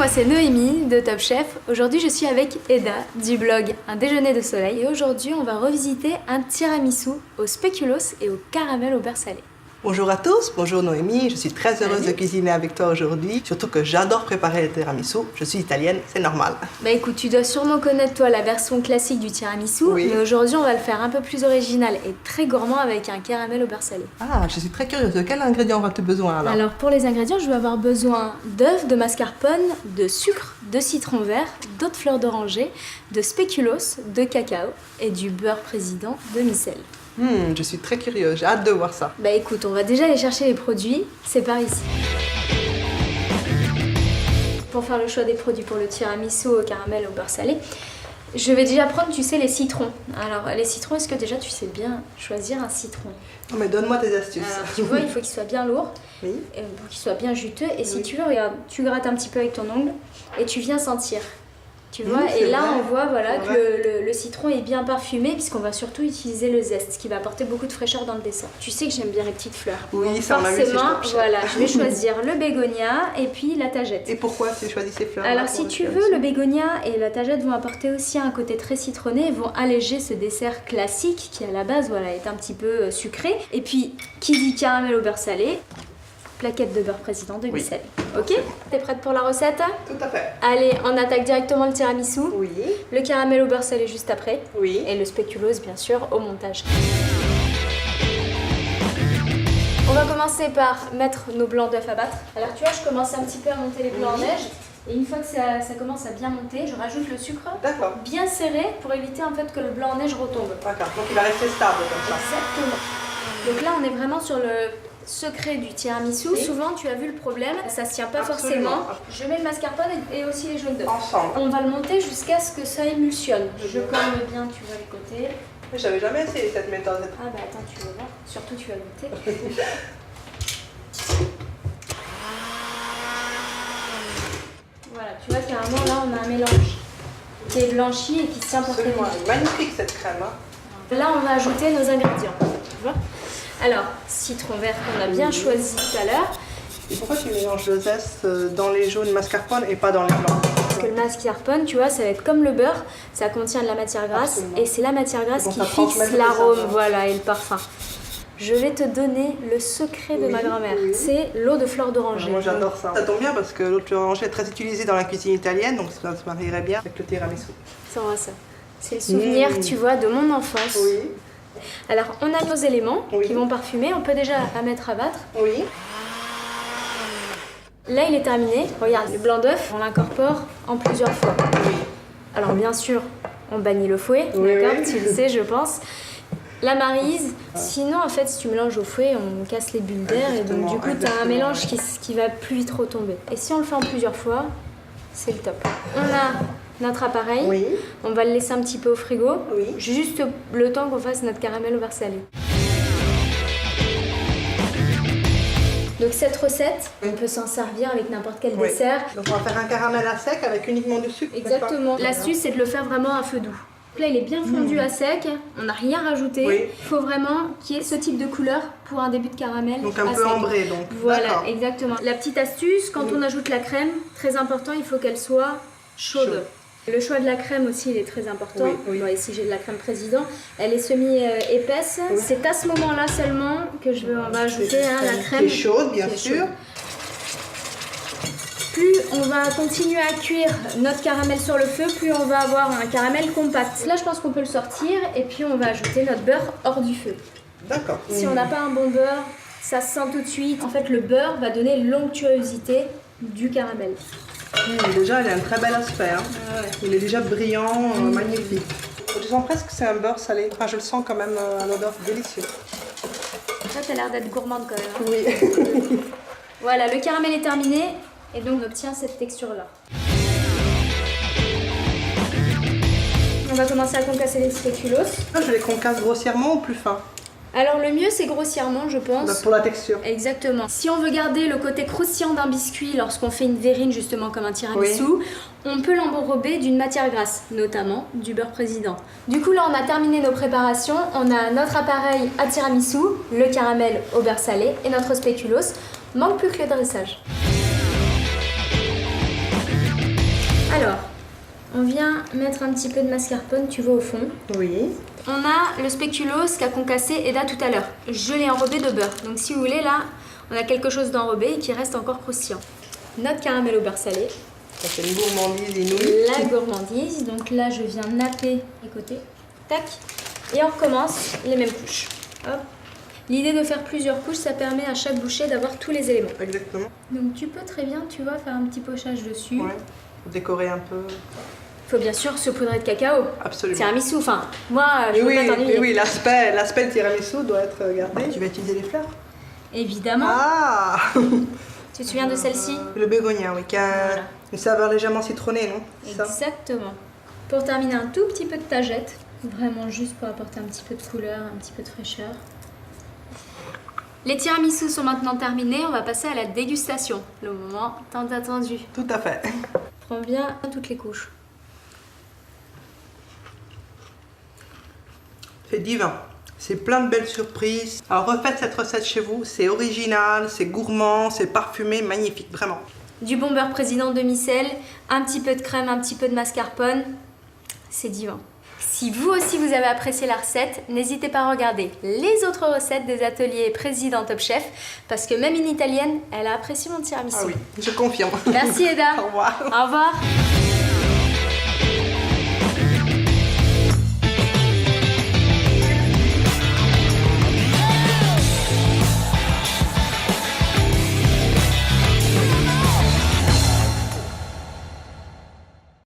moi c'est Noémie de Top Chef. Aujourd'hui je suis avec Eda du blog Un déjeuner de soleil et aujourd'hui on va revisiter un tiramisu au spéculoos et au caramel au beurre salé. Bonjour à tous, bonjour Noémie, je suis très heureuse de cuisiner avec toi aujourd'hui, surtout que j'adore préparer le tiramisu, je suis italienne, c'est normal. Bah écoute, tu dois sûrement connaître toi la version classique du tiramisu, oui. Mais aujourd'hui on va le faire un peu plus original et très gourmand avec un caramel au beurre salé. Ah, je suis très curieuse, de quel ingrédient auras-tu besoin alors? Alors pour les ingrédients, je vais avoir besoin d'œufs, de mascarpone, de sucre, de citron vert, d'eau de fleur d'oranger, de spéculoos, de cacao et du beurre président de micelle. Je suis très curieuse, j'ai hâte de voir ça. Bah écoute, on va déjà aller chercher les produits, c'est par ici. Pour faire le choix des produits pour le tiramisu au caramel au beurre salé, je vais déjà prendre, tu sais, les citrons. Alors les citrons, est-ce que déjà tu sais bien choisir un citron? Non mais donne-moi tes astuces. Alors tu vois, il faut qu'il soit bien lourd, Oui. pour qu'il soit bien juteux. Et si Oui. tu veux, regarde, tu grattes un petit peu avec ton ongle et tu viens sentir. Tu vois, et c'est là vrai. on voit voilà, C'est que le citron est bien parfumé puisqu'on va surtout utiliser le zeste qui va apporter beaucoup de fraîcheur dans le dessert. Tu sais que j'aime bien les petites fleurs. Oui, Donc, ça on a vu, c'est forcément, top chef. voilà, je vais choisir le bégonia et puis la tagette. Et pourquoi tu choisis ces fleurs? Alors si tu veux, le bégonia et la tagette vont apporter aussi un côté très citronné et vont alléger ce dessert classique qui à la base voilà, est un petit peu sucré. Et puis, qui dit caramel au beurre salé, plaquette de beurre président de micelle. Ok? T'es prête pour la recette? Tout à fait. Allez, on attaque directement le tiramisu. Oui. Le caramel au beurre salé juste après. Oui. Et le spéculoos, bien sûr, au montage. On va commencer par mettre nos blancs d'œufs à battre. Alors tu vois, je commence un petit peu à monter les blancs en neige. Et une fois que ça commence à bien monter, je rajoute le sucre D'accord. bien serré pour éviter en fait que le blanc en neige retombe. D'accord, donc il va rester stable comme ça. Exactement. Donc là, on est vraiment sur le secret du tiramisu. Oui. Souvent, tu as vu le problème, ça se tient pas Absolument. forcément. Je mets le mascarpone et aussi les jaunes d'œufs. Ensemble. On va le monter jusqu'à ce que ça émulsionne. Je colle bien, tu vois, les côtés. Mais j'avais jamais essayé cette méthode. Ah bah attends, tu vas voir. Surtout, tu vas goûter. Voilà, tu vois, carrément, là, on a un mélange qui est blanchi et qui se tient pour très bien. Absolument, elle est magnifique cette crème. Hein. Là, on va ajouter nos ingrédients. Tu vois? Alors, citron vert qu'on a bien choisi tout à l'heure. Et pourquoi tu mélanges le zeste dans les jaunes mascarpone et pas dans les blancs? Parce que le mascarpone, tu vois, ça va être comme le beurre, ça contient de la matière grasse. Absolument. Et c'est la matière grasse Donc qui ça transmet fixe le l'arôme, saveur. voilà, et le parfum. Je vais te donner le secret de Oui, ma grand-mère. oui. C'est l'eau de fleur d'oranger. Moi j'adore ça. Ça tombe bien parce que l'eau de fleur d'oranger est très utilisée dans la cuisine italienne, donc ça se marierait bien avec le tiramisu. Ça va, ça. C'est le souvenir, tu vois, de mon enfance. Oui, Alors, on a nos éléments Oui. qui vont parfumer. On peut déjà la mettre à battre. oui. Là, il est terminé. Regarde, le blanc d'œuf, on l'incorpore en plusieurs fois. Alors, bien sûr, on bannit le fouet, Oui, d'accord? oui. Tu le sais, je pense. La maryse. Sinon, en fait, si tu mélanges au fouet, on casse les bulles d'air et donc du coup, tu as un Exactement, mélange ouais. qui va plus vite retomber. Et si on le fait en plusieurs fois, c'est le top. On a notre appareil. Oui, On va le laisser un petit peu au frigo. Oui. Juste le temps qu'on fasse notre caramel au beurre salé. Donc cette recette, on peut s'en servir avec n'importe quel Oui. dessert. Donc on va faire un caramel à sec avec uniquement du sucre. n'est-ce pas? Exactement. L'astuce, c'est de le faire vraiment à feu doux. Là, il est bien fondu à sec, on n'a rien rajouté. Oui. Il faut vraiment qu'il y ait ce type de couleur pour un début de caramel. Donc un à peu sec. ambré donc. Voilà, D'accord. exactement. La petite astuce, quand on ajoute la crème, très important, il faut qu'elle soit chaude. Chaude. Le choix de la crème aussi, il est très important. Oui, oui. Bon, ici, j'ai de la crème président. Elle est semi-épaisse. Oui. C'est à ce moment-là seulement que on va ajouter la crème. Qui est chaude, bien qui est sûr. chaude. Plus on va continuer à cuire notre caramel sur le feu, plus on va avoir un caramel compact. Là, je pense qu'on peut le sortir et puis on va ajouter notre beurre hors du feu. D'accord. Si on n'a pas un bon beurre, ça se sent tout de suite. En fait, le beurre va donner l'onctuosité du caramel. Déjà, il a un très bel aspect. Hein. Il est déjà brillant, magnifique. Je sens presque que c'est un beurre salé. Enfin, je le sens quand même à l'odeur délicieuse. Ça, t'as l'air d'être gourmande quand même. Hein. Oui. Voilà, le caramel est terminé et donc on obtient cette texture-là. On va commencer à concasser les spéculoos. Je les concasse grossièrement ou plus fin? Alors le mieux, c'est grossièrement, je pense. Pour la texture. Exactement. Si on veut garder le côté croustillant d'un biscuit lorsqu'on fait une verrine justement comme un tiramisu, on peut l'enrober d'une matière grasse, notamment du beurre président. Du coup là on a terminé nos préparations, on a notre appareil à tiramisu, le caramel au beurre salé et notre spéculoos. Manque plus que le dressage. Alors, on vient mettre un petit peu de mascarpone, tu vois, au fond. Oui. On a le spéculoos qu'a concassé Eda tout à l'heure. Je l'ai enrobé de beurre. Donc si vous voulez, là, on a quelque chose d'enrobé et qui reste encore croustillant. Notre caramel au beurre salé. Ça fait une gourmandise inouïe. La gourmandise. Donc là, je viens napper les côtés. Tac. Et on recommence les mêmes couches. Hop. L'idée de faire plusieurs couches, ça permet à chaque bouchée d'avoir tous les éléments. Exactement. Donc tu peux très bien, tu vois, faire un petit pochage dessus. Ouais. Pour décorer un peu. Il faut bien sûr saupoudrer de cacao. Absolument. Tiramisu, enfin, moi, je veux pas t'ennuyer. Oui, l'aspect tiramisu doit être gardé. Tu vas utiliser les fleurs? Évidemment. Ah. Tu te souviens de celle-ci? Le bégonia, oui, qui a une saveur légèrement citronnée, non? C'est ça. Exactement. Pour terminer, un tout petit peu de tagette. Vraiment juste pour apporter un petit peu de couleur, un petit peu de fraîcheur. Les tiramisus sont maintenant terminés, on va passer à la dégustation. Le moment tant attendu. Tout à fait. Prends bien toutes les couches. C'est divin. C'est plein de belles surprises. Alors refaites cette recette chez vous. C'est original, c'est gourmand, c'est parfumé, magnifique, vraiment. Du bon beurre président demi-sel, un petit peu de crème, un petit peu de mascarpone. C'est divin. Si vous aussi vous avez apprécié la recette, n'hésitez pas à regarder les autres recettes des ateliers Président Top Chef, parce que même une italienne, elle a apprécié mon tiramisu. Ah oui, je confirme. Merci Eda. Au revoir. Au revoir.